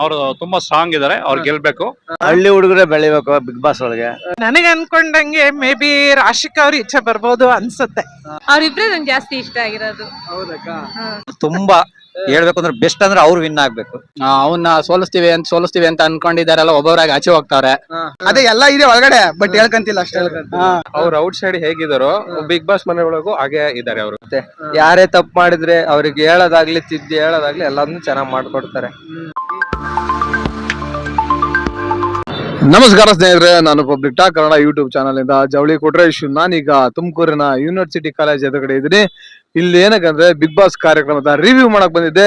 ಅವರು ತುಂಬಾ ಸ್ಟ್ರಾಂಗ್ ಇದಾರೆ, ಅವ್ರು ಗೆಲ್ಬೇಕು. ಹಳ್ಳಿ ಹುಡುಗರೇ ಬೆಳಿಬೇಕು ಬಿಗ್ ಬಾಸ್ ಒಳಗೆ. ನನಗೆ ಅನ್ಕೊಂಡಂಗೆ ಮೇ ಬಿ ರಾಶಿಕಾ ಅವ್ರ ಈಚೆ ಬರ್ಬೋದು ಅನ್ಸುತ್ತೆ. ಅವ್ರಿಬ್ರೆ ನಂಗೆ ಜಾಸ್ತಿ ಇಷ್ಟ ಆಗಿರೋದು. ತುಂಬಾ ಹೇಳ್ಬೇಕು ಅಂದ್ರೆ ಬೆಸ್ಟ್ ಅಂದ್ರೆ ಅವ್ರು ವಿನ್ ಆಗ್ಬೇಕು. ಅವನ್ನ ಸೋಲಿಸ್ತೀವಿ ಅಂತ ಅನ್ಕೊಂಡಿದಾರಲ್ಲ, ಒಬ್ಬೊಬ್ಬರಾಗಿ ಆಚೆ ಹೋಗ್ತಾವ್ರೆ. ಅದೇ ಎಲ್ಲ ಇದೆ ಒಳಗಡೆ, ಬಟ್ ಹೇಳ್ಕಂತಿಲ್ಲ ಅಷ್ಟೇ. ಅವ್ರು ಔಟ್ ಸೈಡ್ ಹೇಗಿದಾರೋ ಬಿಗ್ ಬಾಸ್ ಮನೆ ಒಳಗೂ ಹಾಗೆ ಇದಾರೆ ಅವರು. ಯಾರೇ ತಪ್ಪು ಮಾಡಿದ್ರೆ ಅವ್ರಿಗೆ ಹೇಳೋದಾಗ್ಲಿ ತಿದ್ದಿ ಹೇಳೋದಾಗ್ಲಿ ಎಲ್ಲಾದ್ನೂ ಚೆನ್ನಾಗಿ ಮಾಡ್ಕೊಡ್ತಾರೆ. ನಮಸ್ಕಾರ ಸ್ನೇಹಿತರೆ, ನಾನು public talk Kannada YouTube channel ಇಂದ ಜವಳಿ ಕೊಟ್ರೇಶ್. ನಾನೀಗ ತುಮಕೂರಿನ ಯೂನಿವರ್ಸಿಟಿ ಕಾಲೇಜ್ ಎದುರುಗಡೆ ಇದ್ದೀನಿ. ಇಲ್ಲಿ ಏನಕ್ಕಂದ್ರೆ ಬಿಗ್ ಬಾಸ್ ಕಾರ್ಯಕ್ರಮದ ರಿವ್ಯೂ ಮಾಡಕ್ ಬಂದಿದ್ದೆ.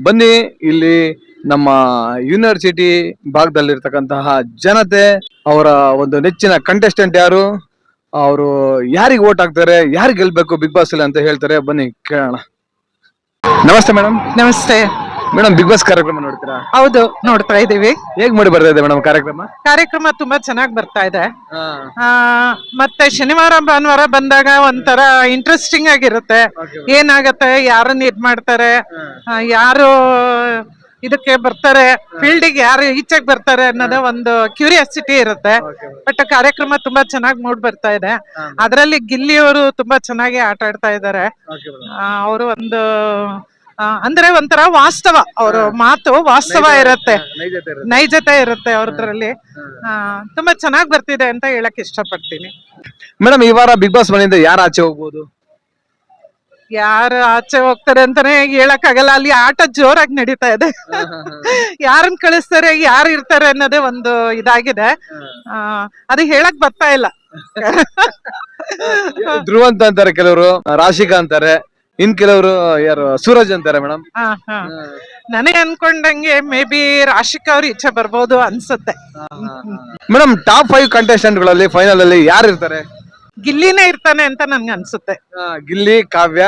ಬನ್ನಿ, ಇಲ್ಲಿ ನಮ್ಮ ಯೂನಿವರ್ಸಿಟಿ ಭಾಗದಲ್ಲಿರ್ತಕ್ಕಂತಹ ಜನತೆ ಅವರ ಒಂದು ನೆಚ್ಚಿನ ಕಂಟೆಸ್ಟೆಂಟ್ ಯಾರು, ಅವರು ಯಾರಿಗೆ ಓಟ್ ಹಾಕ್ತಾರೆ, ಯಾರು ಗೆಲ್ಬೇಕು ಬಿಗ್ ಬಾಸ್ ಅಲ್ಲಿ ಅಂತ ಹೇಳ್ತಾರೆ. ಬನ್ನಿ ಕೇಳೋಣ. ನಮಸ್ತೆ ಮೇಡಮ್. ನಮಸ್ತೆ ಮೇಡಮ್, ಬಿಗ್ ಬಾಸ್ ಕಾರ್ಯಕ್ರಮ ನೋಡ್ತೀರಾ? ಹೌದು, ನೋಡ್ತಾ ಇದೀವಿ. ಹೇಗ್ ಮಾಡಿ ಬರ್ತಾ ಇದೆ ಮೇಡಮ್ ಕಾರ್ಯಕ್ರಮ ತುಂಬಾ ಚೆನ್ನಾಗಿ ಬರ್ತಾ ಇದೆ. ಮತ್ತೆ ಶನಿವಾರ ಭಾನುವಾರ ಬಂದಾಗ ಒಂಥರ ಇಂಟ್ರೆಸ್ಟಿಂಗ್ ಆಗಿರುತ್ತೆ. ಏನಾಗತ್ತೆ, ಯಾರನ್ನ ಇದ್ ಮಾಡ್ತಾರೆ, ಯಾರು ಇದಕ್ಕೆ ಬರ್ತಾರೆ, ಫೀಲ್ಡಿಗೆ ಯಾರು ಈಚೆಗೆ ಬರ್ತಾರೆ ಅನ್ನೋದು ಒಂದು ಕ್ಯೂರಿಯಾಸಿಟಿ ಇರುತ್ತೆ. ಬಟ್ ಕಾರ್ಯಕ್ರಮ ತುಂಬಾ ಚೆನ್ನಾಗಿ ಮೂಡ್ ಬರ್ತಾ ಇದೆ. ಅದರಲ್ಲಿ ಗಿಲ್ಲಿಯವರು ತುಂಬಾ ಚೆನ್ನಾಗಿ ಆಟ ಆಡ್ತಾ ಇದ್ದಾರೆ. ಅವರು ಒಂದು ಅಂದ್ರೆ ಒಂಥರ ವಾಸ್ತವ, ಅವ್ರ ಮಾತು ವಾಸ್ತವ ಇರುತ್ತೆ, ನೈಜತೆ ಇರುತ್ತೆ ಅವ್ರದ್ರಲ್ಲಿ. ತುಂಬಾ ಚೆನ್ನಾಗಿ ಬರ್ತಿದೆ ಅಂತ ಹೇಳಕ್ ಇಷ್ಟಪಡ್ತೀನಿ. ಮೇಡಮ್, ಈ ವಾರ ಬಿಗ್ ಬಾಸ್ ಮನೆಯಿಂದ ಯಾರು ಆಚೆ ಹೋಗ್ಬೋದು? ಯಾರು ಆಚೆ ಹೋಗ್ತಾರೆ ಅಂತಾನೆ ಹೇಳಕ್ ಆಗಲ್ಲ. ಅಲ್ಲಿ ಆಟ ಜೋರಾಗಿ ನಡೀತಾ ಇದೆ. ಯಾರನ್ನ ಕಳಿಸ್ತಾರೆ, ಯಾರು ಇರ್ತಾರೆ ಅನ್ನೋದೇ ಒಂದು ಇದಾಗಿದೆ. ಅದು ಹೇಳಕ್ ಬರ್ತಾ ಇಲ್ಲ. ಧ್ರುವಂತ ಅಂತಾರೆ ಕೆಲವರು, ರಾಶಿಕಾ ಅಂತಾರೆ, ಇನ್ ಕೆಲವರು ಯಾರು ಸೂರಜ್ ಅಂತಾರೆ ಮೇಡಮ್. ನನಗೆ ಅನ್ಕೊಂಡಂಗೆ ಮೇ ಬಿ ರಾಶಿಕಾ ಅವ್ರ ಈಚೆ ಬರ್ಬೋದು ಅನ್ಸುತ್ತೆ. ಮೇಡಮ್, ಟಾಪ್ 5 ಕಂಟೆಸ್ಟೆಂಟ್ ಗಳಲ್ಲಿ ಫೈನಲ್ ಅಲ್ಲಿ ಯಾರು ಇರ್ತಾರೆ? ಗಿಲ್ಲಿನೇ ಇರ್ತಾನೆ ಅಂತ ನನ್ಗೆ ಅನ್ಸುತ್ತೆ. ಗಿಲ್ಲಿ, ಕಾವ್ಯ,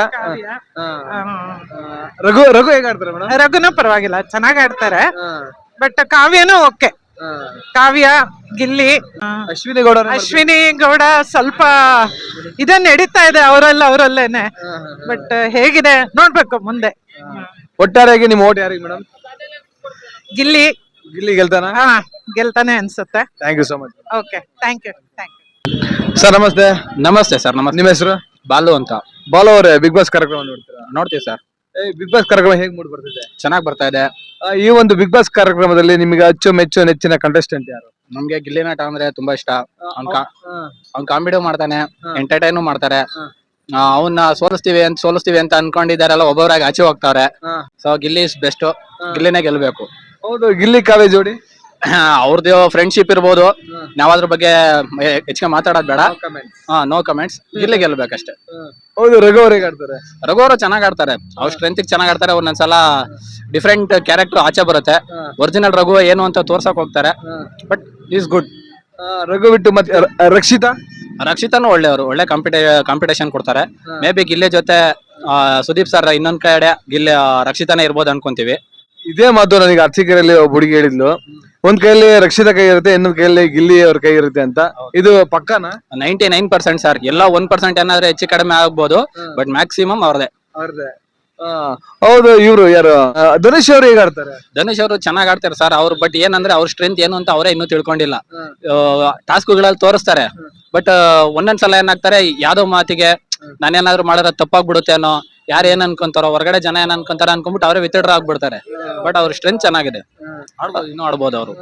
ರಘು ಹೇಗೆ ಆಡ್ತಾರೆ ಮೇಡಮ್? ರಘುನೂ ಪರವಾಗಿಲ್ಲ, ಚೆನ್ನಾಗ್ ಆಡ್ತಾರೆ. ಬಟ್ ಕಾವ್ಯನೂ ಓಕೆ. ಕಾವ್ಯ, ಗಿಲ್ಲಿ, ಅಶ್ವಿನಿ ಗೌಡ ಸ್ವಲ್ಪ ಇದ ನಡೀತಾ ಇದೆ ಅವರಲ್ಲೇನೆ. ಬಟ್ ಹೇಗಿದೆ ನೋಡ್ಬೇಕು ಮುಂದೆ. ಒಟ್ಟಾರೆಯಾಗಿ ನಿಮ್ಮ ಓಟ್ ಯಾರಿಗೆ ಮೇಡಮ್? ಗಿಲ್ಲಿ ಗೆಲ್ತಾನ? ಗೆಲ್ತಾನೆ ಅನ್ಸುತ್ತೆ. Thank you so much. Okay, thank you. Sir ನಮಸ್ತೆ. ನಮಸ್ತೆ ಸರ್. ನಮಸ್ತೆ. ನಿಮ್ಮ ಹೆಸರು? ಬಾಲು ಅಂತ. ಬಾಲು ಅವರೇ, ಬಿಗ್ ಬಾಸ್ ಕಾರ್ಯಕ್ರಮ ನೋಡ್ತೀರಾ? ನೋಡ್ತೀವಿ ಸರ್. ಬಿಗ್ ಬಾಸ್ ಕಾರ್ಯಕ್ರಮ ಹೇಗ್ ಮೂಡ್ ಬರ್ತಿದೆ? ಚೆನ್ನಾಗಿ ಬರ್ತಾ ಇದೆ. ಈ ಒಂದು ಬಿಗ್ ಬಾಸ್ ಕಾರ್ಯಕ್ರಮದಲ್ಲಿ ನಿಮಗೆ ಅಚ್ಚುಮೆಚ್ಚು ನೆಚ್ಚಿನ ಕಂಟೆಸ್ಟೆಂಟ್ ಯಾರು? ನಮ್ಗೆ ಗಿಲ್ಲಿ ನಟ ಅಂದ್ರೆ ತುಂಬಾ ಇಷ್ಟ. ಅವ್ನ್ ಕಾಮಿಡಿ ಮಾಡ್ತಾನೆ, ಎಂಟರ್ಟೈನು ಮಾಡ್ತಾರೆ. ಅವನ್ನ ಸೋಲಿಸ್ತೀವಿ ಅಂತ ಅನ್ಕೊಂಡಿದಾರಲ್ಲ, ಒಬ್ಬೊಬ್ಬರಾಗಿ ಆಚೆ ಹೋಗ್ತಾವ್ರೆ. ಸೊ ಗಿಲ್ಲಿ ಇಸ್ ಬೆಸ್ಟ್, ಗಿಲ್ಲಿನೇ ಗೆಲ್ಬೇಕು. ಹೌದು, ಗಿಲ್ಲಿ ಕಾವ್ಯ ಜೋಡಿ ಅವ್ರದ್ದು ಫ್ರೆಂಡ್ಶಿಪ್ ಇರ್ಬೋದು. ನಾವ್ ಅದ್ರ ಬಗ್ಗೆ ಹೆಚ್ಚಿಗೆ ಮಾತಾಡೋದ್ ಬೇಡ. No comments. ಗಿಲ್ಲಿ ಗೆಲ್ಬೇಕಷ್ಟೇ. ಹೌದು, ರಘು ಅವ್ರು ಹೇಗೆ ಆಡ್ತಾರೆ? ರಘು ಅವರು ಚೆನ್ನಾಗ್ ಆಡ್ತಾರೆ. ಅವ್ರ ಸ್ಟ್ರೆಂತ್ ಚೆನ್ನಾಗ್ ಆಡ್ತಾರೆ. ಒಂದೊಂದ್ಸಲ ಡಿಫ್ರೆಂಟ್ ಕ್ಯಾರೆಕ್ಟರ್ ಆಚೆ ಬರುತ್ತೆ. ಒರಿಜಿನಲ್ ರಘು ಏನು ಅಂತ ತೋರ್ಸಕ್ ಹೋಗ್ತಾರೆ. But is good. ರಘು ಬಿಟ್ಟು ಮತ್ತೆ ರಕ್ಷಿತಾನು ಒಳ್ಳೆ ಕಾಂಪಿಟೇಷನ್ ಕೊಡ್ತಾರೆ. ಮೇ ಬಿ ಗಿಲ್ಲಿ ಜೊತೆ ಸುದೀಪ್ ಸರ್ ಇನ್ನೊಂದ್ ಕಡೆ ಗಿಲ್ಲಿ ರಕ್ಷಿತಾನೇ ಇರ್ಬೋದು ಅನ್ಕೊಂತೀವಿ. ಇದೇ ಮಾತು ನನಗೆ ಅರ್ಚಿಕೆರೆಯಲ್ಲಿ ಒಬ್ಬ ಹುಡುಗಿ ಹೇಳಿದ್ಲು. ಒಂದ್ ಕೈಯಲ್ಲಿ ರಕ್ಷಿತಾ ಕೈ ಇರುತ್ತೆ, ಇನ್ನೊಂದ್ ಕೈಯಲ್ಲಿ ಗಿಲ್ಲಿ ಅವ್ರ ಕೈ ಇರುತ್ತೆ ಅಂತ. ಇದು ಪಕ್ಕನಾ? 99% ಸರ್. ಎಲ್ಲ 1% ಏನಾದ್ರೆ ಹೆಚ್ಚು ಕಡಿಮೆ ಆಗ್ಬೋದು, ಬಟ್ ಮ್ಯಾಕ್ಸಿಮಮ್ ಅವ್ರದೇ. ಹೌದು. ಇವ್ರು ಯಾರು, ಧನುಷ್ ಅವ್ರು ಹೇಗೆ ಆಡ್ತಾರೆ? ಧನುಷ್ ಅವರು ಚೆನ್ನಾಗ್ ಆಡ್ತಾರೆ ಸರ್. ಅವ್ರು ಬಟ್ ಏನಂದ್ರೆ ಅವ್ರ ಸ್ಟ್ರೆಂತ್ ಏನು ಅಂತ ಅವರೇ ಇನ್ನೂ ತಿಳ್ಕೊಂಡಿಲ್ಲ. ಟಾಸ್ಕ್ಗಳಲ್ಲಿ ತೋರಿಸ್ತಾರೆ, ಬಟ್ ಒಂದೊಂದ್ಸಲ ಏನಾಗ್ತಾರೆ, ಯಾವ್ದೋ ಮಾತಿಗೆ ನಾನೇನಾದ್ರು ಮಾಡಿದ್ರೆ ತಪ್ಪಾಗ್ಬಿಡುತ್ತೆ ಅನ್ನೋ, ಯಾರು ಏನ್ ಅನ್ಕೊಂತಾರೋ, ಹೊರಗಡೆ ಜನ ಏನ್ ಅನ್ಕೊಂತಾರ ಅನ್ಕೊಂಡ್ಬಿಟ್ಟು ಅವರೇ ವಿತ್ಡ್ರಾ ಆಗ್ಬಿಡ್ತಾರೆ. ಬಟ್ ಅವ್ರ ಸ್ಟ್ರೆಂತ್ ಚೆನ್ನಾಗಿದೆ, ಇನ್ನೂ ಆಡ್ಬೋದು ಅವರು.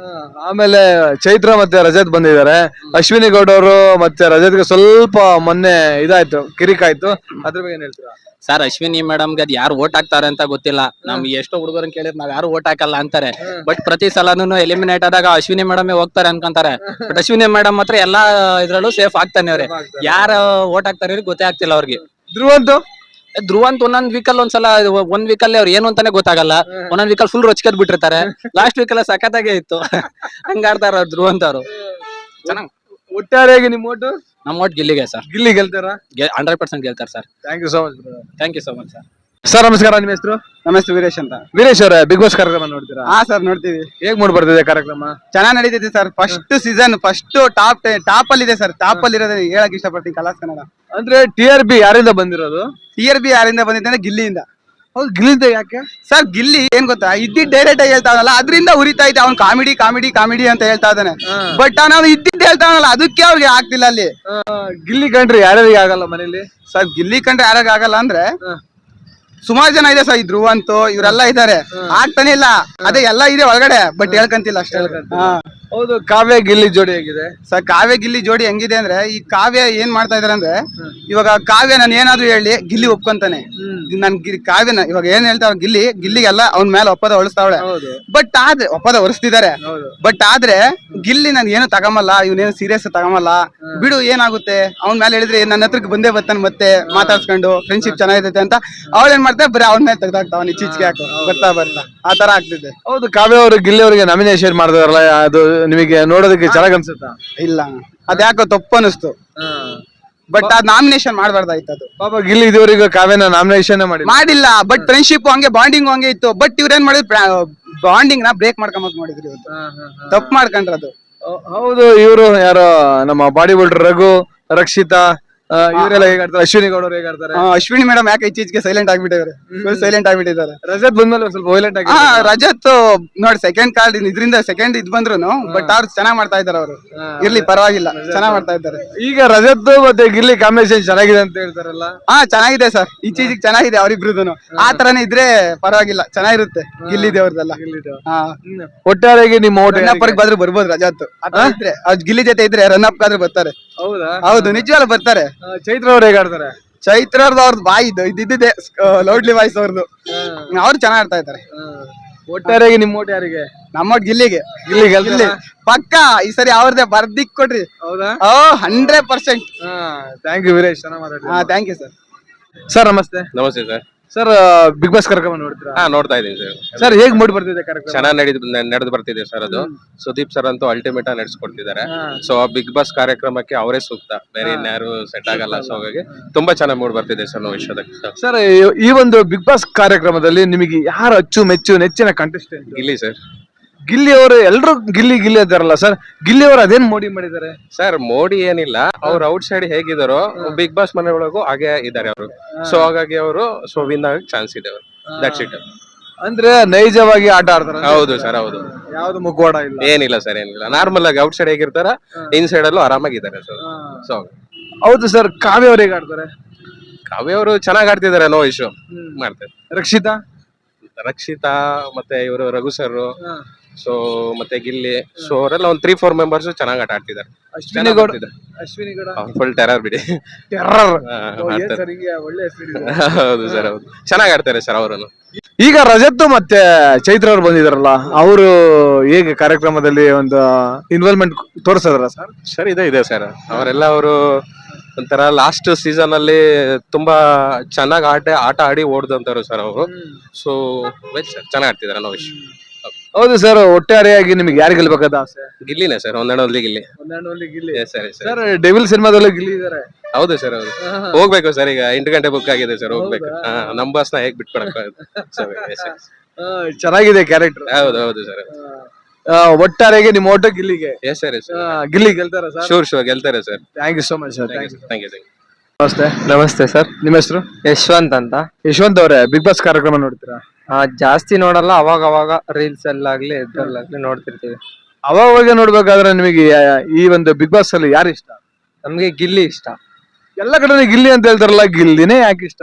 ಆಮೇಲೆ ಚೈತ್ರ ಮತ್ತೆ ರಜತ್ ಬಂದಿದ್ದಾರೆ. ಅಶ್ವಿನಿ ಗೌಡ ಅವರು ಮತ್ತೆ ರಜತ್ಗೆ ಸ್ವಲ್ಪ ಮೊನ್ನೆ ಇದಾಯ್ತು, ಕಿರಿಕಾಯ್ತು. ಅದ್ರ ಬಗ್ಗೆ ಏನ್ ಹೇಳ್ತೀರಾ ಸರ್? ಅಶ್ವಿನಿ ಮೇಡಮ್ಗೆ ಅದ್ ಯಾರು ಓಟ್ ಹಾಕ್ತಾರೆ ಅಂತ ಗೊತ್ತಿಲ್ಲ. ನಮ್ಗೆ ಎಷ್ಟೋ ಹುಡುಗರನ್ನ ಕೇಳಿದ್ರೆ ನಾವ್ ಯಾರು ಓಟ್ ಹಾಕಲ್ಲ ಅಂತಾರೆ. ಬಟ್ ಪ್ರತಿ ಸಲನೂ ಎಲಿಮಿನೇಟ್ ಆದಾಗ ಅಶ್ವಿನಿ ಮೇಡಮ್ ಹೋಗ್ತಾರೆ ಅನ್ಕೊಂತಾರೆ. ಬಟ್ ಅಶ್ವಿನಿ ಮೇಡಮ್ ಮಾತ್ರ ಎಲ್ಲಾ ಇದ್ರಲ್ಲೂ ಸೇಫ್ ಆಗ್ತಾನೆ. ಅವ್ರೆ ಯಾರು ಓಟ್ ಹಾಕ್ತಾರೆ ಗೊತ್ತೇ ಆಗ್ತಿಲ್ಲ ಅವ್ರಿಗೆ. ಧ್ರುವಂತ್ ಒಂದೊಂದ್ ವೀಕಲ್ ಒಂದ್ ವೀಕಲ್ಲಿ ಅವ್ರು ಏನು ಅಂತಾನೆ ಗೊತ್ತಾಗಲ್ಲ. ಒಂದೊಂದ್ ವೀಕಲ್ ಫುಲ್ ರೊಚ್ಕದ್ ಬಿಟ್ಟಿರ್ತಾರೆ. ಲಾಸ್ಟ್ ವೀಕಲ್ ಸಖತ್ತಾಗೆ ಇತ್ತು. ಹಂಗಾಡ್ತಾರ ಅವ್ರು ಧ್ರುವಂತ್ ಅವರು. ಚೆನ್ನಾಗ್. ಒಟ್ಟಾರೆಯಾಗಿ ನಿಮ್ಮ ಓಟು? ನಮ್ಮ ಓಟ್ ಗಿಲ್ಲಿಗೆ ಸರ್. ಗಿಲ್ಲಿ ಗೆಲ್ತಾರ? 100% ಗೆಲ್ತಾರೆ sir. Thank you so much. Thank you so much sir. Sir ನಮಸ್ಕಾರ. ನಿಮ್ಮ ಹೆಸರು? ನಮ್ಮ ಹೆಸರು ವೀರೇಶ್ ಅಂತ. ವೀರೇಶ್ ಅವರೇ, ಬಿಗ್ ಬಾಸ್ ಕಾರ್ಯಕ್ರಮ ನೋಡ್ತೀರಾ? ಸರ್ ನೋಡ್ತೀವಿ. ಹೇಗ್ ಮೂಡ್ ಬರ್ತಿದೆ ಕಾರ್ಯಕ್ರಮ? ಚೆನ್ನಾಗ್ ನಡೀತಿದೆ ಸರ್. ಫಸ್ಟ್ ಸೀಸನ್ ಟಾಪ್ ಅಲ್ಲಿ ಇದೆ ಸರ್. ಟಾಪ್ ಅಲ್ಲಿ ಇರೋದೇ ಹೇಳಕ್ ಇಷ್ಟಪಡ್ತೀನಿ. ಕಲಾಸ್ ಕನ್ನಡ ಅಂದ್ರೆ TRP ಯಾರಿಂದ ಬಂದಿರೋದು? TRP ಯಾರಿಂದ ಬಂದಿದ್ದಾನೆ? ಗಿಲ್ಲಿಯಿಂದ. ಹೌದು ಗಿಲ್ಲಿಂದ ಯಾಕೆ? ಸರ್ ಗಿಲ್ಲಿ ಏನ್ ಗೊತ್ತಾ, ಇದ್ದಿದ್ ಡೈರೆಕ್ಟ್ ಆಗಿ ಹೇಳ್ತಾವನಲ್ಲ, ಅದರಿಂದ ಉರಿತಾ ಇದೆ. ಅವ್ನು ಕಾಮಿಡಿ ಕಾಮಿಡಿ ಕಾಮಿಡಿ ಅಂತ ಹೇಳ್ತಾ ಇದ್ದಾನೆ. ಬಟ್ ಅವ್ನು ಇದ್ದಿದ್ದು ಹೇಳ್ತಾವನಲ್ಲ, ಅದಕ್ಕೆ ಅವ್ರಿಗೆ ಆಗ್ತಿಲ್ಲ ಅಲ್ಲಿ. ಗಿಲ್ಲಿ ಕಂಡ್ರೆ ಯಾರ್ಯಾರಿಗೆ ಆಗಲ್ಲ ಮನೇಲಿ? ಸರ್ ಗಿಲ್ಲಿ ಕಂಡ್ರೆ ಯಾರಾಗ ಆಗಲ್ಲ ಅಂದ್ರೆ ಸುಮಾರು ಜನ ಇದೆ ಸರ್. ಈ ಧ್ರುವ ಅಂತೂ ಇವರೆಲ್ಲ ಇದಾರೆ, ಆಗ್ತಾನೆ ಇಲ್ಲ. ಅದೇ ಎಲ್ಲ ಇದೆ ಒಳಗಡೆ, ಬಟ್ ಹೇಳ್ಕಂತಿಲ್ಲ ಅಷ್ಟೇ. ಹೌದು, ಕಾವ್ಯ ಗಿಲ್ಲಿ ಜೋಡಿ ಹೇಗಿದೆ? ಸರ್ ಕಾವ್ಯ ಗಿಲ್ಲಿ ಜೋಡಿ ಹೆಂಗಿದೆ ಅಂದ್ರೆ, ಈ ಕಾವ್ಯ ಏನ್ ಮಾಡ್ತಾ ಇದಾರೆ ಅಂದ್ರೆ, ಇವಾಗ ಕಾವ್ಯ ನಾನು ಏನಾದ್ರು ಹೇಳಿ ಗಿಲ್ಲಿ ಒಪ್ಕೊಂತಾನೆ. ನನ್ ಕಾವ್ಯನ ಇವಾಗ ಏನ್ ಹೇಳ್ತಾವ ಗಿಲ್ಲಿಗೆಲ್ಲ ಅವ್ನ ಮೇಲೆ ಒಪ್ಪದ ಹೊಳಿಸ್ತಾವಳೆ. ಬಟ್ ಆದ್ರೆ ಒಪ್ಪದ ಹೊರಿಸ್ತಿದ್ದಾರೆ. ಬಟ್ ಆದ್ರೆ ಗಿಲ್ಲಿ ನನ್ ಏನು ತಗೊಂಬಲ್ಲ, ಇವನೇನು ಸೀರಿಯಸ್ ತಗೊಂಬಲ್ಲ. ಬಿಡು ಏನಾಗುತ್ತೆ, ಅವ್ನ ಮೇಲೆ ಹೇಳಿದ್ರೆ ನನ್ನ ಹತ್ರಕ್ಕೆ ಬಂದೇ ಬರ್ತಾನೆ, ಮತ್ತೆ ಮಾತಾಡ್ಸ್ಕೊಂಡು ಫ್ರೆಂಡ್ಶಿಪ್ ಚೆನ್ನಾಗಿರ್ತೈತೆ ಅಂತ ಅವಳು ಏನ್ ಮಾಡ್ತಾರೆ, ಬರೀ ಅವ್ನ ಮೇಲೆ ತೆಗ್ದಾಕ್ತಾವ, ಇಚ್ಚಿಚ್ಕೆ ಹಾಕು ಬರ್ತಾ ಆ ತರ ಆಗ್ತಿದೆ. ಹೌದು, ಕಾವ್ಯ ಅವರು ಗಿಲ್ಲಿ ಅವರಿಗೆ ನಾಮಿನೇಷನ್ ಮಾಡಿದಾರಲ್ಲ, ಅದು ನಿಮಗೆ ನೋಡೋದಕ್ಕೆ ಚೆನ್ನಾಗ್ ಅನ್ಸುತ್ತಾ? ಇಲ್ಲ, ಅದ್ಯಾಕೋ ತಪ್ಪು ಅನಿಸ್ತು. ಬಟ್ ಅದ್ ನಾಮಿನೇಷನ್ ಮಾಡ್ಬಾರ್ದಾಯ್ತು. ಅದು ಪಾಪ ಗಿಲ್ಲಿ ಇದುವರೆಗೂ ಕಾವ್ಯನ ನಾಮಿನೇಷನ್ ಮಾಡಿಲ್ಲ. ಬಟ್ ಫ್ರೆಂಡ್ಶಿಪ್ ಹಂಗೆ, ಬಾಂಡಿಂಗ್ ಹಂಗೆ ಇತ್ತು. ಬಟ್ ಇವ್ರೇನ್ ಮಾಡಿದ್ರು, ಬಾಂಡಿಂಗ್ ನ ಬ್ರೇಕ್ ಮಾಡ್ಕೊಂಬಕ್ ಮಾಡಿದ್ರು ಇವತ್ತು. ತಪ್ಪು ಮಾಡ್ಕೊಂಡ್ರದು. ಹೌದು, ಇವರು ಯಾರೋ ನಮ್ಮ ಬಾಡಿ ಬಿಲ್ಡರ್ ರಘು, ರಕ್ಷಿತಾ ಇವರೆಲ್ಲ ಹೇಗಾಡ್ತಾರೆ, ಅಶ್ವಿನಿ ಗೌಡ ಅವ್ರು ಹೇಗಾಡ್ತಾರೆ? ಅಶ್ವಿನಿ ಮೇಡಮ್ ಯಾಕೆ ಇತ್ತೀಚೆಗೆ ಸೈಲೆಂಟ್ ಆಗ್ಬಿಟ್ಟಿದ್ದಾರೆ, ಸೈಲೆಂಟ್ ಆಗ್ಬಿಟ್ಟಿದ್ದಾರೆ. ರಜತ್ ಬಂದ್ಮೇಲೆ ಸ್ವಲ್ಪ ವೈಲೆಂಟ್ ಆಗಿ. ರಜತ್ ನೋಡಿ ಸೆಕೆಂಡ್ ಕಾರ್ಡ್ ಇದರಿಂದ ಸೆಕೆಂಡ್ ಬಂದ್ರು, ಬಟ್ ಅವ್ರು ಚೆನ್ನಾಗ್ ಮಾಡ್ತಾ ಇದಾರೆ. ಅವರು ಇರ್ಲಿ ಪರವಾಗಿಲ್ಲ, ಚೆನ್ನಾಗ್ ಮಾಡ್ತಾ ಇದ್ದಾರೆ. ಈಗ ರಜತ್ ಮತ್ತೆ ಗಿಲ್ಲಿ ಕಾಂಬಿನೇಷನ್ ಚೆನ್ನಾಗಿದೆ ಅಂತ ಹೇಳ್ತಾರಲ್ಲ? ಚೆನ್ನಾಗಿದೆ ಸರ್, ಇತ್ತೀಚೆಗೆ ಚೆನ್ನಾಗಿದೆ ಅವರಿಬ್ರುದು. ಆ ತರನೇ ಇದ್ರೆ ಪರವಾಗಿಲ್ಲ, ಚೆನ್ನಾಗಿರುತ್ತೆ. ಗಿಲ್ಲಿದೆ ಅವ್ರದೆಲ್ಲ. ಒಟ್ಟಾರೆಯಾಗಿ ನಿಮ್ಮ ಓಟ್ ರನ್ನಪ್ ಬಂದ್ರೆ ಬರ್ಬೋದು. ರಜತ್ ಇದ್ರೆ ಗಿಲ್ಲಿ ಜೊತೆ ಇದ್ರೆ ರನ್ನಪ್ ಆದ್ರೆ ಬರ್ತಾರೆ. ಹೌದಾ? ಹೌದು, ನಿಜವಾಗ್ಲೂ ಬರ್ತಾರೆ. ಚೈತ್ರ ಅವ್ರು ಹೇಗಾಡ್ತಾರೆ? ಚೈತ್ರ ಅವ್ರದ್ದು ಬಾಯಿ ಇದ್ದಿದ್ದೆ ಲೌಡ್ಲಿ ವಾಯ್ಸ್ ಅವ್ರದ್ದು. ಅವ್ರು ಚೆನ್ನಾಗ್ ಆಡ್ತಾ ಇದ್ದಾರೆ. ಒಟ್ಟಾರೆಯಾಗಿ ನಿಮ್ಮ ಓಟ್ ಯಾರಿಗೆ? ನಮ್ಮ ಗಿಲ್ಲಿಗೆ. ಗಿಲ್ಲಿ ಪಕ್ಕ ಈ ಸರಿ ಅವ್ರದ್ದೇ ಬರ್ದಿಕ್ ಕೊಡ್ರಿ. ಹೌದಾ? 100%. ಥ್ಯಾಂಕ್ ಯು ವೀರೇಶ್, ಚೆನ್ನಾಗಿ ಮಾತಾಡಿ. Thank you sir. ಸರ್ ನಮಸ್ತೆ. ನಮಸ್ತೆ ಸರ್. ಸರ್, ಬಿಗ್ ಬಾಸ್ ಕಾರ್ಯಕ್ರಮ ನೋಡ್ತೀರಾ? ನೋಡ್ತಾ ಇದ್ದೀನಿ ಸರ್. ಸರ್, ಹೇಗ್ ಮೂಡಿ ಬರ್ತಿದೆ ಕಾರ್ಯಕ್ರಮ? ಚೆನ್ನಾಗಿ ನಡೆದು ಬರ್ತಿದೆ ಸರ್. ಅದು ಸುದೀಪ್ ಸರ್ ಅಂತೂ ಅಲ್ಟಿಮೇಟ್ ಆಗಿ ನಡೆಸ್ಕೊಡ್ತಿದ್ದಾರೆ. ಸೊ ಆ ಬಿಗ್ ಬಾಸ್ ಕಾರ್ಯಕ್ರಮಕ್ಕೆ ಅವರೇ ಸೂಕ್ತ, ಬೇರೆ ಇನ್ಯಾರು ಸೆಟ್ ಆಗಲ್ಲ. ಸೊ ಹಾಗಾಗಿ ತುಂಬಾ ಚೆನ್ನಾಗಿ ಮೂಡ್ ಬರ್ತಿದೆ ಸರ್. ನಾವು ವಿಷಯದಾಗ ಸರ್, ಈ ಒಂದು ಬಿಗ್ ಬಾಸ್ ಕಾರ್ಯಕ್ರಮದಲ್ಲಿ ನಿಮಗೆ ಯಾರು ಅಚ್ಚುಮೆಚ್ಚು ನೆಚ್ಚಿನ ಕಂಟೆಸ್ಟೆಂಟ್? ಗಿಲ್ಲಿ ಸರ್. ಗಿಲ್ಲಿ ಅವರು ಎಲ್ರು ಗಿಲ್ಲಿ ಗಿಲ್ಲಿ ಅಂತಾರಲ್ಲ ಸರ್, ಗಿಲ್ಲಿ ಅವರು ಅದೇನ್ ಮೋಡಿ ಮಾಡಿದ್ದಾರೆ? ಸರ್ ಮೋಡಿ ಏನಿಲ್ಲ, ಅವ್ರು ಔಟ್ ಸೈಡ್ ಹೇಗಿದಾರೋ ಬಿಗ್ ಬಾಸ್ ಮನೆ ಒಳಗೂ ಹಾಗೆ ಇದಾರೆ ಅವರು. ಸೊ ಹಾಗಾಗಿ ಅವರು ವಿನ್ ಆಗಕ್ಕೆ ಚಾನ್ಸ್ ಇದೆ. That's it. ಅಂದ್ರೆ ನೈಜವಾಗಿ ಆಟ ಆಡ್ತಾರೆ? ಹೌದು ಸರ್, ಹೌದು. ಯಾವ್ದು ಮುಖವಾಡ ಇಲ್ಲ? ಏನಿಲ್ಲ ಸರ್, ಏನಿಲ್ಲ. ನಾರ್ಮಲ್ ಆಗಿ ಔಟ್ ಸೈಡ್ ಹೇಗಿರ್ತಾರ, ಇನ್ ಸೈಡ್ ಅಲ್ಲೂ ಆರಾಮಾಗಿದ್ದಾರೆ ಸರ್. ಸೊ ಹೌದು ಸರ್. ಕಾವ್ಯ ಅವ್ರು ಹೇಗೆ ಆಡ್ತಾರೆ? ಕಾವ್ಯ ಅವರು ಚೆನ್ನಾಗಿ ಆಡ್ತಿದ್ದಾರೆ, ನೋ ಇಶ್ಯೂ ಮಾಡ್ತಾರೆ. ರಕ್ಷಿತಾ ಮತ್ತೆ ಇವರು ರಘು ಸರ್, ಸೊ ಮತ್ತೆ ಗಿಲ್ಲಿ, ಸೊ ಅವರೆಲ್ಲ ಒಂದ್ 3-4 ಮೆಂಬರ್ಸ್ ಚೆನ್ನಾಗಿ ಆಟ ಆಡ್ತಿದ್ದಾರೆ. ಅಶ್ವಿನಿ ಗೌಡ ಫುಲ್ ಟೆರರ್ ಬಿಡಿ. ಹೌದು ಸರ್, ಹೌದು. ಚೆನ್ನಾಗಿ ಆಡ್ತಾರೆ ಸರ್ ಅವರು. ಈಗ ರಜತ್ ಮತ್ತೆ ಚೈತ್ರ ಅವ್ರು ಬಂದಿದಾರಲ್ಲ, ಅವರು ಹೇಗೆ ಕಾರ್ಯಕ್ರಮದಲ್ಲಿ ಒಂದು ಇನ್ವಾಲ್ವ್ಮೆಂಟ್ ತೋರಿಸಿದ್ರ ಸರ್? ಸರ್ ಇದೆ ಸರ್. ಅವರೆಲ್ಲ ಅವರು ಒಂಥರ ಲಾಸ್ಟ್ ಸೀಸನ್ ಅಲ್ಲಿ ತುಂಬಾ ಚೆನ್ನಾಗಿ ಆಟ ಆಡಿ ಓಡ್ದಂತವ್ರು ಸರ್ ಅವರು. ಸೊ ಸರ್ ಚೆನ್ನಾಗಿ ಆಡ್ತಿದಾರೆ, ನೋ ಇಶ್ಯೂ. ಹೌದು ಸರ್. ಒಟ್ಟಾರೆಯಾಗಿ ನಿಮ್ಗೆ ಯಾರು ಗೆಲ್ಬೇಕಾದ ಆಸೆ? ಗಿಲ್ಲಿನೇ ಸರ್, ಒಂದೆರಡು ಗಿಲ್ಲಿ. ಸರಿ ಸರ್. ಡೆವಿಲ್ ಸಿನಿಮಾದಲ್ಲೂ ಗಿಲ್ಲಿ ಇದಾರೆ? ಹೌದು ಸರ್, ಹೌದು. ಹೋಗ್ಬೇಕು ಸರ್, ಈಗ 8 ಗಂಟೆ ಬುಕ್ ಆಗಿದೆ ಸರ್, ಹೋಗ್ಬೇಕು. ನಮ್ ಬಾಸ್ ನ ಹೇಗ್ ಬಿಟ್ಕೊಡಕ್? ಚೆನ್ನಾಗಿದೆ ಕ್ಯಾರೆಕ್ಟರ್. ಹೌದು ಹೌದು ಸರ್. ಒಟ್ಟಾರೆಯಾಗಿ ನಿಮ್ಮ ಓಟು ಗಿಲ್ಲಿಗೆ? ಎಸ್ ಸರ್, ಗಿಲ್ಲಿ ಗೆಲ್ತಾರ ಸರ್? ಶೂರ್ ಗೆಲ್ತಾರೆ sir. Thank you so much sir. Thank you. ನಮಸ್ತೆ. ನಮಸ್ತೆ ಸರ್. ನಿಮ್ಮ ಹೆಸರು? ಯಶವಂತ್ ಅಂತ. ಯಶವಂತ್ ಅವರೇ, ಬಿಗ್ ಬಾಸ್ ಕಾರ್ಯಕ್ರಮ ನೋಡ್ತೀರಾ? ಜಾಸ್ತಿ ನೋಡಲ್ಲ, ಅವಾಗ ರೀಲ್ಸ್ ಅಲ್ಲಾಗ್ಲಿ ಇದ್ರಲ್ಲಾಗ್ಲಿ ನೋಡ್ತಿರ್ತೀವಿ. ಅವಾಗ ನೋಡ್ಬೇಕಾದ್ರೆ ನಿಮಗೆ ಈ ಒಂದು ಬಿಗ್ ಬಾಸ್ ಅಲ್ಲಿ ಯಾರು ಇಷ್ಟ? ನಮ್ಗೆ ಗಿಲ್ಲಿ ಇಷ್ಟ. ಎಲ್ಲ ಕಡೆ ಗಿಲ್ಲಿ ಅಂತ ಹೇಳ್ತಾರಲ್ಲ, ಗಿಲ್ಲಿನೇ ಯಾಕೆ ಇಷ್ಟ?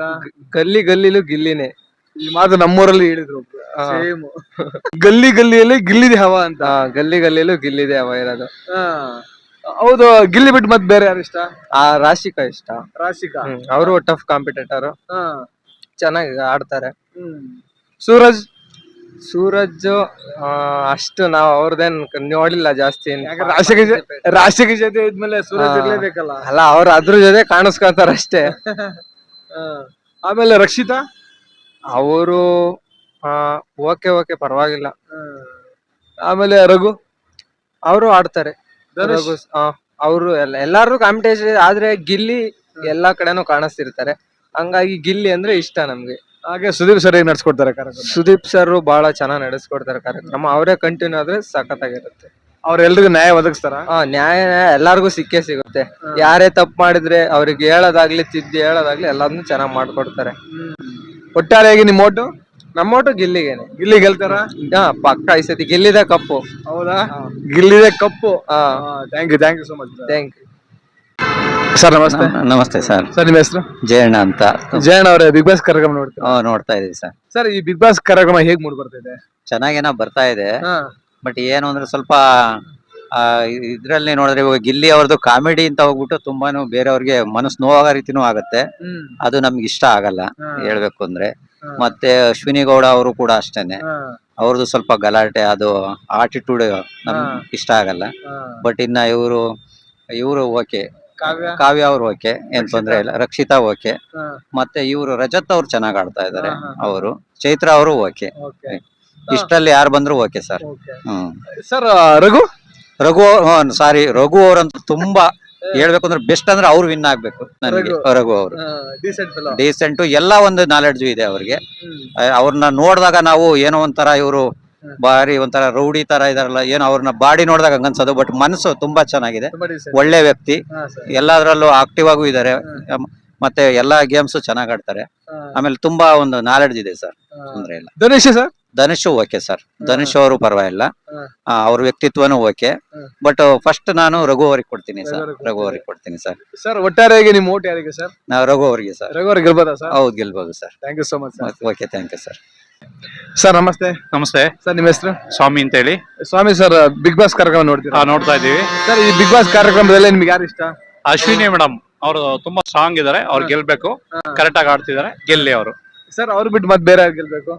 ಗಲ್ಲಿಲೂ ಗಿಲ್ಲಿನೇ. ಈ ಮಾತು ನಮ್ಮೂರಲ್ಲಿ ಹೇಳಿದ್ರು. ಗಲ್ಲಿಯಲ್ಲಿ ಗಿಲ್ಲಿದೆ ಹವಾ ಅಂತ. ಗಲ್ಲಿಲೂ ಗಿಲ್ಲಿದೆ ಹವಾ ಇರೋದು. ಹೌದು. ಗಿಲ್ಲಿ ಬಿಟ್ಟು ಮತ್ತೆ ಬೇರೆ ಯಾರು ಇಷ್ಟ? ರಾಶಿಕಾ ಇಷ್ಟ. ಅವರು ಟಫ್ ಕಾಂಪಿಟೇಟರ್, ಚೆನ್ನಾಗಿ ಆಡ್ತಾರೆ. ಸೂರಜ್ ಅಷ್ಟು ನಾವು ಅವ್ರದೇನ್ ನೋಡಿಲ್ಲ ಜಾಸ್ತಿ. ರಾಶಿಕ ಜೊತೆ ಇದ್ಮೇಲೆ ಸೂರಜ್ ಇರ್ಲೇಬೇಕಲ್ಲ. ಅಲ್ಲ, ಅವ್ರು ಅದ್ರ ಜೊತೆ ಕಾಣಿಸ್ಕೊತಾರ ಅಷ್ಟೇ. ಆಮೇಲೆ ರಕ್ಷಿತಾ ಅವರು ಓಕೆ ಪರವಾಗಿಲ್ಲ. ಆಮೇಲೆ ರಘು ಅವರು ಆಡ್ತಾರೆ. ಅವರು ಎಲ್ಲಾರು ಕಾಂಪಿಟೇಷನ್, ಆದ್ರೆ ಗಿಲ್ಲಿ ಎಲ್ಲಾ ಕಡೆನೂ ಕಾಣಿಸ್ತಿರ್ತಾರೆ. ಹಂಗಾಗಿ ಗಿಲ್ಲಿ ಅಂದ್ರೆ ಇಷ್ಟ ನಮ್ಗೆ. ಹಾಗೆ ಸುದೀಪ್ ಸರ್ ಹೇಗೆ ನಡ್ಸ್ಕೊಡ್ತಾರೆ ಕಾರ್ಯಕ್ರಮ? ಸುದೀಪ್ ಸರ್ ಬಹಳ ಚೆನ್ನಾಗಿ ನಡೆಸ್ಕೊಡ್ತಾರೆ ಕಾರ್ಯಕ್ರಮ. ಅವರೇ ಕಂಟಿನ್ಯೂ ಆದ್ರೆ ಸಖತ್ತಾಗಿರುತ್ತೆ. ಅವ್ರೆಲ್ರಿಗೂ ನ್ಯಾಯ ಒದಗಿಸ್ತಾರ? ನ್ಯಾಯ ಎಲ್ಲಾರ್ಗು ಸಿಕ್ಕೇ ಸಿಗುತ್ತೆ. ಯಾರೇ ತಪ್ಪು ಮಾಡಿದ್ರೆ ಅವ್ರಿಗೆ ಹೇಳೋದಾಗ್ಲಿ ತಿದ್ದಿ ಹೇಳೋದಾಗ್ಲಿ ಎಲ್ಲಾದ್ನೂ ಚೆನ್ನಾಗಿ ಮಾಡ್ಕೊಡ್ತಾರೆ. ಒಟ್ಟಾರೆಯಾಗಿ ನಿಮ್ಮ ಓಟು ನಮ್ಮ ಒಟ್ಟು ಗಿಲ್ಲಿಗೇನೆ. ಗಿಲ್ಲಿ ಗೆಲ್ತಾರ? ಪಕ್ಕ ಈ ಸತಿ ಗಿಲ್ಲಿದ ಕಪ್ಪು. ಹೌದಾ? ಗಿಲ್ಲಿದೆ ಕಪ್ಪು. ಹಾ, thank you so much. Thank you. Sir ನಮಸ್ತೆ. ನಮಸ್ತೆ ಸರ್, ಸರ್ ನಿಮ್ಮ ಹೆಸರು? ಜಯಣ್ಣ ಅಂತ. ಜಯಣ್ಣ ಅವರೇ, ಬಿಗ್ ಬಾಸ್ ಕಾರ್ಯಕ್ರಮ ನೋಡ್ತೀರಾ? ನೋಡ್ತಾ ಇದೀವಿ ಸರ್. ಸರ್ ಈ ಬಿಗ್ ಬಾಸ್ ಕಾರ್ಯಕ್ರಮ ಹೇಗ್ ಮೂಡ್ ಬರ್ತಾ ಇದೆ? ಚೆನ್ನಾಗೇನೋ ಬರ್ತಾ ಇದೆ. ಹಾ. ಬಟ್ ಏನು ಅಂದ್ರೆ ಸ್ವಲ್ಪ ಇದ್ರಲ್ಲಿ ನೋಡಿದ್ರೆ ಇವಾಗ ಗಿಲ್ಲಿ ಅವ್ರದ್ದು ಕಾಮಿಡಿ ಅಂತ ಹೋಗ್ಬಿಟ್ಟು ತುಂಬಾನು ಬೇರೆಯವ್ರಿಗೆ ಮನಸ್ಸು ನೋವಾಗೋ ರೀತಿನೂ ಆಗತ್ತೆ. ಅದು ನಮ್ಗೆ ಇಷ್ಟ ಆಗಲ್ಲ ಹೇಳ್ಬೇಕು ಅಂದ್ರೆ. ಮತ್ತೆ ಅಶ್ವಿನಿ ಗೌಡ ಅವರು ಕೂಡ ಅಷ್ಟೇನೆ, ಅವ್ರದ್ದು ಸ್ವಲ್ಪ ಗಲಾಟೆ, ಅದು ಆಟಿಟ್ಯೂಡ್ ನಮ್ಗೆ ಇಷ್ಟ ಆಗಲ್ಲ. ಬಟ್ ಇನ್ನ ಇವರು ಓಕೆ, ಕಾವ್ಯ ಅವ್ರು ಓಕೆ, ಏನ್ ತೊಂದ್ರೆ ಇಲ್ಲ. ರಕ್ಷಿತಾ ಓಕೆ, ಮತ್ತೆ ಇವರು ರಜತ್ ಅವ್ರು ಚೆನ್ನಾಗ್ ಆಡ್ತಾ ಇದಾರೆ. ಅವರು ಚೈತ್ರ ಅವರು ಓಕೆ. ಇಷ್ಟರಲ್ಲಿ ಯಾರು ಬಂದ್ರು okay sir. Sir Raghu Raghu ಅವ್ರಂತೂ ತುಂಬಾ ಹೇಳ್ಬೇಕು ಅಂದ್ರೆ ಬೆಸ್ಟ್ ಅಂದ್ರೆ ಅವ್ರು ವಿನ್ ಆಗ್ಬೇಕು ನನಗೆ. ರಘು ಅವರು ಡೀಸೆಂಟ್, ಎಲ್ಲ ಒಂದು ನಾಲೆಡ್ಜು ಇದೆ ಅವ್ರಿಗೆ. ಅವ್ರನ್ನ ನೋಡಿದಾಗ ನಾವು ಏನೋ ಒಂಥರ ಇವರು ಬಾರಿ ಒಂಥರ ರೌಡಿ ತರ ಇದಾರಲ್ಲ, ಏನೋ ಅವ್ರನ್ನ ಬಾಡಿ ನೋಡಿದಾಗ ಹಂಗನ್ಸೋದು. ಬಟ್ ಮನಸ್ಸು ತುಂಬಾ ಚೆನ್ನಾಗಿದೆ, ಒಳ್ಳೆ ವ್ಯಕ್ತಿ, ಎಲ್ಲದ್ರಲ್ಲೂ ಆಕ್ಟಿವ್ ಆಗೂ ಇದಾರೆ. ಮತ್ತೆ ಎಲ್ಲಾ ಗೇಮ್ಸ್ ಚೆನ್ನಾಗ್ ಆಡ್ತಾರೆ. ಆಮೇಲೆ ತುಂಬಾ ಒಂದು ನಾಲೆಡ್ಜ್ ಇದೆ ಸರ್, ತೊಂದ್ರೆ ಇಲ್ಲ. ಧನುಷ್ ಓಕೆ ಸರ್, ಧನುಷ್ ಅವರು ಪರವಾಗಿಲ್ಲ, ಅವ್ರ ವ್ಯಕ್ತಿತ್ವನೂ ಓಕೆ. ಬಟ್ ಫಸ್ಟ್ ನಾನು ರಘು ಅವ್ರಿಗೆ ಕೊಡ್ತೀನಿ ಸರ್. ಸರ್ ಒಟ್ಟಾರೆಯಾಗಿ ನಿಮ್ಮ ಓಟ್ ಯಾರಿಗೆ ಸರ್? ನಾವು ರಘು ಅವರಿಗೆ ಸರ್. ರಘು ಅವ್ರಿಗೆ ಗೆಲ್ಬೋದಾ ಸರ್? ಹೌದು, ಗೆಲ್ಬಹುದು sir. Thank you so much sir. Okay, thank you sir. Sir ನಮಸ್ತೆ. ನಮಸ್ತೆ ಸರ್ ನಿಮ್ಮ ಹೆಸರು? ಸ್ವಾಮಿ ಅಂತ ಹೇಳಿ. ಸ್ವಾಮಿ ಸರ್, ಬಿಗ್ ಬಾಸ್ ಕಾರ್ಯಕ್ರಮ ನೋಡ್ತೀರಾ? ನೋಡ್ತಾ ಇದೀವಿ ಸರ್. ಈ ಬಿಗ್ ಬಾಸ್ ಕಾರ್ಯಕ್ರಮದಲ್ಲಿ ನಿಮ್ಗೆ ಯಾರು ಇಷ್ಟ? ಅಶ್ವಿನಿ ಮೇಡಮ್ ಅವರು ತುಂಬಾ ಸ್ಟ್ರಾಂಗ್ ಇದಾರೆ, ಅವ್ರು ಗೆಲ್ಬೇಕು. ಕರೆಕ್ಟ್ ಆಗಿ ಆಡ್ತಿದ್ದಾರೆ, ಗೆಲ್ಲಿ ಅವರು. ಸರ್ ಅವ್ರು ಬಿಟ್ಟು ಮತ್ತೆ ಬೇರೆ ಯಾರು ಗೆಲ್ಬೇಕು?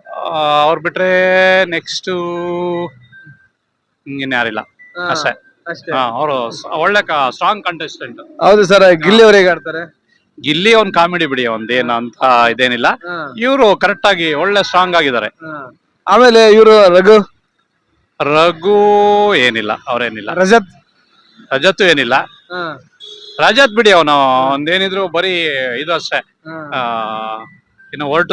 ಅವ್ರು ಬಿಟ್ರೆ ನೆಕ್ಸ್ಟ್ ಯಾರಿಲ್ಲ ಅಷ್ಟೇ. ಅವರು ಒಳ್ಳೆ ಸ್ಟ್ರಾಂಗ್ ಕಂಟೆಸ್ಟೆಂಟ್. ಹೌದು ಸರ್. ಗಿಲ್ಲಿ ಅವ್ರು ಹೇಗೆ ಆಡ್ತಾರೆ? ಗಿಲ್ಲಿ ಒಂದ್ ಕಾಮಿಡಿ ಬಿಡಿ, ಒಂದೇನು ಅಂತ ಇದೇನಿಲ್ಲ. ಇವರು ಕರೆಕ್ಟ್ ಆಗಿ ಒಳ್ಳೆ ಸ್ಟ್ರಾಂಗ್ ಆಗಿದ್ದಾರೆ. ಆಮೇಲೆ ಇವರು ರಘು ಏನಿಲ್ಲ, ಅವ್ರೇನಿಲ್ಲ. ರಜತ್ ಏನಿಲ್ಲ. ರಜತ್ ಬಿಡಿ, ಅವನು ಒಂದೇನಿದ್ರು ಬರೀ ಇದು ಅಷ್ಟೇ. ಇನ್ನು ಹೊರಟ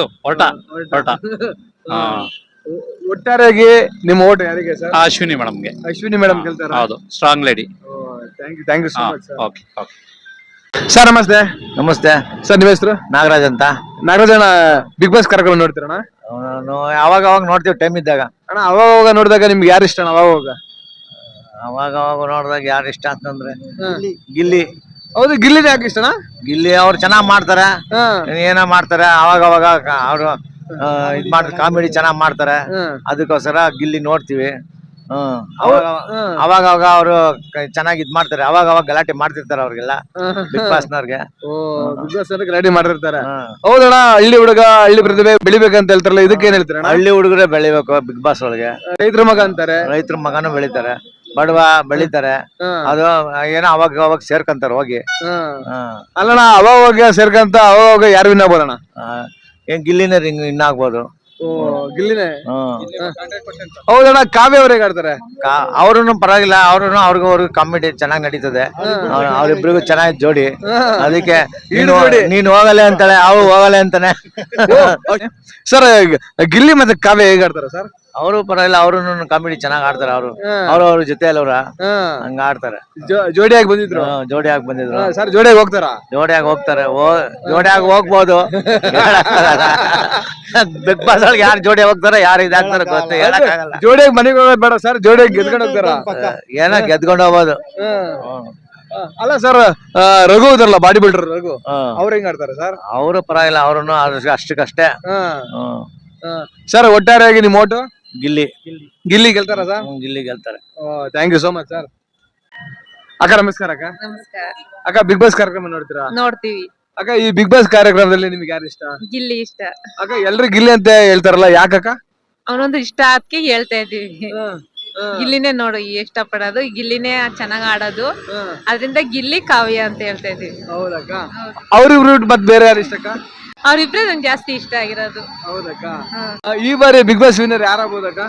ಒಟ್ಟಾರೆಯಾಗಿ ನಿಮ್ಮ ಓಟ್ ಯಾರಿಗೆ ಸರ್? ಅಶ್ವಿನಿ ಮೇಡಮ್ಗೆ. ಅಶ್ವಿನಿ ಮೇಡಮ್ ಗೆಲ್ತಾರೆ? ಹೌದು, strong lady. Thank you so much sir. Okay. Sir ನಮಸ್ತೆ. ನಮಸ್ತೆ ಸರ್ ನಿಮ್ಮ ಹೆಸರು? ನಾಗರಾಜ್ ಅಂತ. ನಾಗರಾಜ್ ಅಣ್ಣ, ಬಿಗ್ ಬಾಸ್ ಕಾರ್ಯಕ್ರಮ ನೋಡ್ತೀರಣ್ಣ? ಅವಾಗ ನೋಡ್ತೀವಿ ಟೈಮ್ ಇದ್ದಾಗ. ಅಣ್ಣ ಅವಾಗ ನೋಡಿದಾಗ ನಿಮ್ಗೆ ಯಾರು ಇಷ್ಟ ಅಣ್ಣ? ಅವಾಗ ನೋಡಿದಾಗ ಯಾರು ಇಷ್ಟ ಅಂತಂದ್ರೆ ಗಿಲ್ಲಿ. ಹೌದು, ಗಿಲ್ಲಿನೇ ಯಾಕೆ ಇಷ್ಟನಾ? ಗಿಲ್ಲಿ ಅವ್ರು ಚೆನ್ನಾಗ್ ಮಾಡ್ತಾರೆ, ಏನೋ ಮಾಡ್ತಾರೆ. ಅವಾಗ ಅವ್ರು ಇದ್ ಮಾಡ್ತಾರೆ, ಕಾಮಿಡಿ ಚೆನ್ನಾಗ್ ಮಾಡ್ತಾರೆ. ಅದಕ್ಕೋಸ್ಕರ ಗಿಲ್ಲಿ ನೋಡ್ತೀವಿ. ಅವಾಗ ಅವರು ಚೆನ್ನಾಗಿ ಇದ್ ಮಾಡ್ತಾರೆ. ಅವಾಗ ಗಲಾಟೆ ಮಾಡ್ತಿರ್ತಾರೆ ಅವ್ರಿಗೆಲ್ಲ, ಬಿಗ್ ಬಾಸ್ ನವ್ರಿಗೆ. ಬಿಗ್ ಬಾಸ್ ಗಲಾಟೆ ಮಾಡ್ತಿರ್ತಾರೆ. ಹೌದಣ್ಣ. ಹಳ್ಳಿ ಹುಡುಗ, ಹಳ್ಳಿ ಪ್ರತಿಭೆ ಬೆಳಿಬೇಕಂತ ಹೇಳ್ತಾರಲ್ಲ, ಇದಕ್ಕೆ ಏನ್ ಹೇಳ್ತೀರ? ಹಳ್ಳಿ ಹುಡುಗರೇ ಬೆಳಿಬೇಕು ಬಿಗ್ ಬಾಸ್ ಒಳಗೆ. ರೈತರ ಮಗ ಅಂತಾರೆ. ರೈತರ ಮಗನೂ ಬೆಳಿತಾರೆ, ಬಡವ ಬೆಳಿತಾರೆ. ಅದು ಏನೋ ಅವಾಗ ಸೇರ್ಕಂತಾರ ಹೋಗಿ. ಅಲ್ಲಣ್ಣ, ಅವಾಗ ಸೇರ್ಕಂತ ಅವಾಗ ಯಾರು ವಿನ್ ಆಗ್ಬೋದಣ್ಣ? ಏನ್ ಗಿಲ್ಲಿನೇ ವಿನ್ ಆಗ್ಬೋದು. ಗಿಲ್ಲಿನೇ. ಹೌದಣ್ಣ. ಕಾವ್ಯ ಅವ್ರು ಹೇಗೆ ಆಡ್ತಾರೆ? ಅವ್ರು ಪರವಾಗಿಲ್ಲ, ಅವ್ರಿಗೂ ಕಾಮಿಡಿ ಚೆನ್ನಾಗಿ ನಡೀತದೆ. ಅವ್ರಿಬ್ರಿಗೂ ಚೆನ್ನಾಗಿ ಜೋಡಿ. ಅದಕ್ಕೆ ನೀನ್ ಹೋಗಲೆ ಅಂತಾಳೆ, ಅವ್ರು ಹೋಗಲೆ ಅಂತಾನೆ. ಸರ್ ಗಿಲ್ಲಿ ಮತ್ತೆ ಕಾವ್ಯ ಹೇಗೆ ಆಡ್ತಾರೆ ಸರ್? ಅವರು ಪರವಾಗಿಲ್ಲ, ಅವ್ರು ಕಾಮಿಡಿ ಚೆನ್ನಾಗಿ ಆಡ್ತಾರೆ. ಅವ್ರ ಜೊತೆಯಲ್ಲಿ ಅವ್ರ ಹಂಗ ಆಡ್ತಾರೆ. ಜೋಡಿಯಾಗಿ ಬಂದಿದ್ರು. ಜೋಡಿಯಾಗಿ ಬಂದಿದ್ರು ಸರ್. ಜೋಡಿಯಾಗಿ ಹೋಗ್ತಾರ? ಜೋಡಿಯಾಗಿ ಹೋಗ್ತಾರೆ. ಜೋಡಿಯಾಗಿ ಹೋಗ್ಬೋದು. ಬಿಗ್ ಬಾಸ್ ಒಳಗೆ ಯಾರು ಜೋಡಿ ಹೋಗ್ತಾರ, ಯಾರು ಇದಾಗ್ತಾರ ಗೊತ್ತ ಹೇಳಕ್ಕಾಗಲ್ಲ. ಜೋಡಿಯಾಗಿ ಮನೆಗೆ ಹೋಗೋದು ಬೇಡ ಸರ್, ಜೋಡಿಯಾಗಿ ಗೆದ್ಕೊಂಡು ಹೋಗ್ತಾರ. ಏನೋ ಗೆದ್ಕೊಂಡು ಹೋಗ್ಬೋದು. ಅಲ್ಲ ಸರ್, ರಘು ಇದಾರಲ್ಲ, ಬಾಡಿ ಬಿಲ್ಡರ್ ರಘು, ಅವ್ರು ಹೆಂಗ್ ಆಡ್ತಾರೆ ಸರ್? ಅವರು ಪರವಾಗಿಲ್ಲ, ಅವ್ರನ್ನು ಅಷ್ಟಕ್ಕಷ್ಟೇ. ಸರ್ ಒಟ್ಟಾರೆಯಾಗಿ ನಿಮ್ಮ ಓಟು? ಗಿಲ್ಲಿ ಗೆಲ್ತಾರ ಸರ್? ಗಿಲ್ಲಿ ಗೆಲ್ತಾರೆ. Thank you so much sir. ಅಕ್ಕ ನಮಸ್ಕಾರ. ಅಕ್ಕ ನಮಸ್ಕಾರ. ಅಕ್ಕ, ಬಿಗ್ ಬಾಸ್ ಕಾರ್ಯಕ್ರಮ ನೋಡ್ತೀರಾ? ನೋಡ್ತೀವಿ. ಅಕ್ಕ, ಈ ಬಿಗ್ ಬಾಸ್ ಕಾರ್ಯಕ್ರಮದಲ್ಲಿ ನಿಮ್ಗೆ ಯಾರು ಇಷ್ಟ? ಗಿಲ್ಲಿ ಇಷ್ಟ. ಅಕ್ಕ, ಎಲ್ರು ಗಿಲ್ಲಿ ಅಂತ ಹೇಳ್ತಾರಲ್ಲ, ಯಾಕಕ್ಕ? ಅವನೊಂದು ಇಷ್ಟ ಅದಕ್ಕೆ ಹೇಳ್ತಾ ಇದೀವಿ. ಗಿಲ್ಲಿನೇ ನೋಡು ಇಷ್ಟ ಪಡೋದು, ಗಿಲ್ಲಿನೇ ಚೆನ್ನಾಗ್ ಆಡೋದು. ಅದರಿಂದ ಗಿಲ್ಲಿ, ಕಾವ್ಯ ಅಂತ ಹೇಳ್ತಾ ಇದೀವಿ. ಹೌದಕ್ಕ. ಅವ್ರಿಬ್ರು ಮತ್ತೆ ಬೇರೆ ಯಾರು ಇಷ್ಟಕ್ಕ? ಅವ್ರಿಬ್ರೆ ನಂಗೆ ಜಾಸ್ತಿ ಇಷ್ಟ ಆಗಿರೋದು. ಹೌದಕ್ಕ. ಈ ಬಾರಿ ಬಿಗ್ ಬಾಸ್ ವಿನ್ನರ್ ಯಾರಾಗ್ಬೋದಕ್ಕ?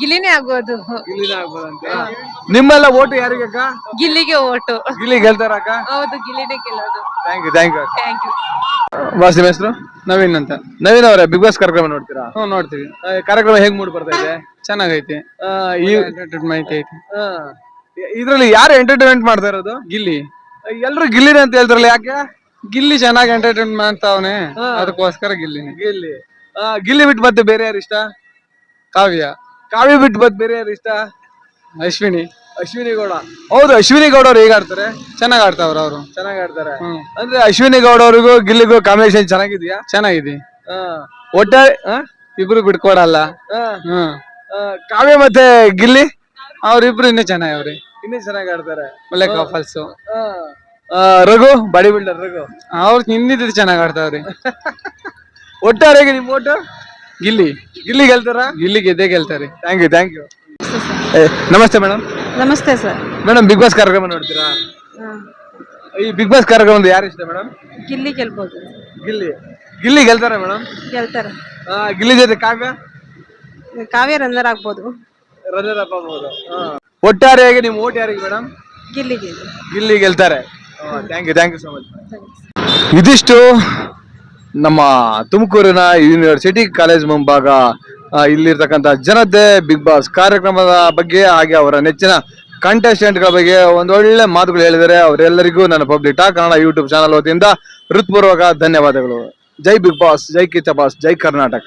ಗಿಲ್ಲಿನೇ ಆಗ್ಬೋದು. ಗಿಲ್ಲಿನೇ ಆಗ್ಬೋದಂತೆ. ನಿಮ್ಮೆಲ್ಲ ಓಟು ಯಾರಿಗಕ್ಕ? ಗಿಲ್ಲಿಗೆ ಓಟು. ಗಿಲ್ಲಿ ಗೆಲ್ತಾರಕ್ಕ? ಹೌದು, ಗಿಲ್ಲಿನೇ ಗೆಲ್ಲೋದು. Thank you. Thank you. Boss, ನಿಮ್ಮ ಹೆಸರು? ನವೀನ್ ಅಂತ. ನವೀನ್ ಅವರೇ, ಬಿಗ್ ಬಾಸ್ ಕಾರ್ಯಕ್ರಮ ನೋಡ್ತೀರಾ? ನೋಡ್ತೀವಿ. ಕಾರ್ಯಕ್ರಮ ಹೇಗ್ ಮೂಡ್ ಬರ್ತಾ ಇದೆ? ಚೆನ್ನಾಗೈತಿ. ಮಾಹಿತಿ ಐತಿ. ಇದ್ರಲ್ಲಿ ಯಾರು ಎಂಟರ್ಟೈನ್ಮೆಂಟ್ ಮಾಡ್ತಾ ಇರೋದು? ಗಿಲ್ಲಿ. ಎಲ್ರು ಗಿಲ್ಲಿನೇ ಅಂತ ಹೇಳ್ತಾರಲ್ಲ, ಯಾಕೆ? ಗಿಲ್ಲಿ ಚೆನ್ನಾಗಿ ಎಂಟರ್ಟೈನ್ಮೆಂಟ್ ಮಾಡ್ತಾವನೆ, ಅದಕ್ಕೋಸ್ಕರ ಗಿಲ್ಲಿ. ಗಿಲ್ಲಿ ಬಿಟ್ಟು ಮತ್ತೆ ಬೇರೆ ಯಾರು ಇಷ್ಟ? ಕಾವ್ಯ, ಕಾವ್ಯ ಬಿಟ್ಟು ಮತ್ತೆ ಬೇರೆ ಯಾರು ಇಷ್ಟ? ಅಶ್ವಿನಿ ಅಶ್ವಿನಿ ಗೌಡ. ಹೌದು, ಅಶ್ವಿನಿ ಗೌಡ ಅವ್ರು ಹೇಗ್ ಆಡ್ತಾರೆ? ಚೆನ್ನಾಗ್ ಆಡ್ತಾವ್ರ ಅವರು. ಚೆನ್ನಾಗ್ ಆಡ್ತಾರೆ. ಅಂದ್ರೆ ಅಶ್ವಿನಿ ಗೌಡ ಅವ್ರಿಗೂ ಗಿಲ್ಲಿಗೂ ಕಾಂಬಿನೇಷನ್ ಚೆನ್ನಾಗಿದ್ಯಾ? ಚೆನ್ನಾಗಿದೆ. ಒಟ್ಟಾರೆ ಇಬ್ರು ಬಿಟ್ಕೊಡಲ್ಲ. ಕಾವ್ಯ ಮತ್ತೆ ಗಿಲ್ಲಿ ಅವ್ರಿಬ್ರು ಇನ್ನೂ ಚೆನ್ನಾಗವ್ರಿ, ಇನ್ನೂ ಚೆನ್ನಾಗಿ ಆಡ್ತಾರೆ. ಒಳ್ಳೆ couples. Raghu, body builder Raghu, ಅವ್ರು ಇನ್ನಿದ್ರು ಚೆನ್ನಾಗ್ ಆಡ್ತಾವ್ರಿ. ಒಟ್ಟಾರೆಗೆ ನಿಮ್ ಓಟು ಗಿಲ್ಲಿ ಗಿಲ್ಲಿ ಗೆಲ್ತಾರ? ಗಿಲ್ಲಿ ಗೆದ್ದೇ ಗೆಲ್ತಾರೆ. Thank you. ನಮಸ್ತೆ ಮೇಡಮ್. ನಮಸ್ತೆ ಸರ್. ಮೇಡಮ್, ಬಿಗ್ ಬಾಸ್ ಕಾರ್ಯಕ್ರಮ ನೋಡ್ತೀರಾ? ಈ ಬಿಗ್ ಬಾಸ್ ಕಾರ್ಯಕ್ರಮದ ಯಾರು ಇಷ್ಟ ಮೇಡಮ್? ಗಿಲ್ಲಿ ಗೆಲ್ಬಹುದು. ಗಿಲ್ಲಿ ಗೆಲ್ತಾರ ಮೇಡಮ್? ಗೆಲ್ತಾರೆ. ಗಿಲ್ಲಿ ಜೊತೆ ಕಾವ್ಯ ಕಾವ್ಯ ರನ್ನರ್ ಆಗ್ಬೋದು. ಒಟ್ಟಾರೆಯಾಗಿ ನಿಮ್ ಓಟ್ ಯಾರಿಗೆ ಮೇಡಮ್? ಗಿಲ್ಲಿಗೆ. ಗಿಲ್ಲಿ ಗೆಲ್ತಾರೆ. Thank you so much. ಇದಿಷ್ಟು ನಮ್ಮ ತುಮಕೂರಿನ ಯೂನಿವರ್ಸಿಟಿ ಕಾಲೇಜ್ ಮುಂಭಾಗ ಇಲ್ಲಿರ್ತಕ್ಕಂಥ ಜನತೆ ಬಿಗ್ ಬಾಸ್ ಕಾರ್ಯಕ್ರಮದ ಬಗ್ಗೆ ಹಾಗೆ ಅವರ ನೆಚ್ಚಿನ ಕಂಟೆಸ್ಟೆಂಟ್ ಗಳ ಬಗ್ಗೆ ಒಂದೊಳ್ಳೆ ಮಾತುಗಳು ಹೇಳಿದರೆ. ಅವರೆಲ್ಲರಿಗೂ ನನ್ನ public talk Kannada YouTube channel ವತಿಯಿಂದ ಹೃತ್ಪೂರ್ವಕ ಧನ್ಯವಾದಗಳು. ಜೈ ಬಿಗ್ ಬಾಸ್, ಜೈ ಕಿಚ್ಚ ಬಾಸ್, ಜೈ ಕರ್ನಾಟಕ.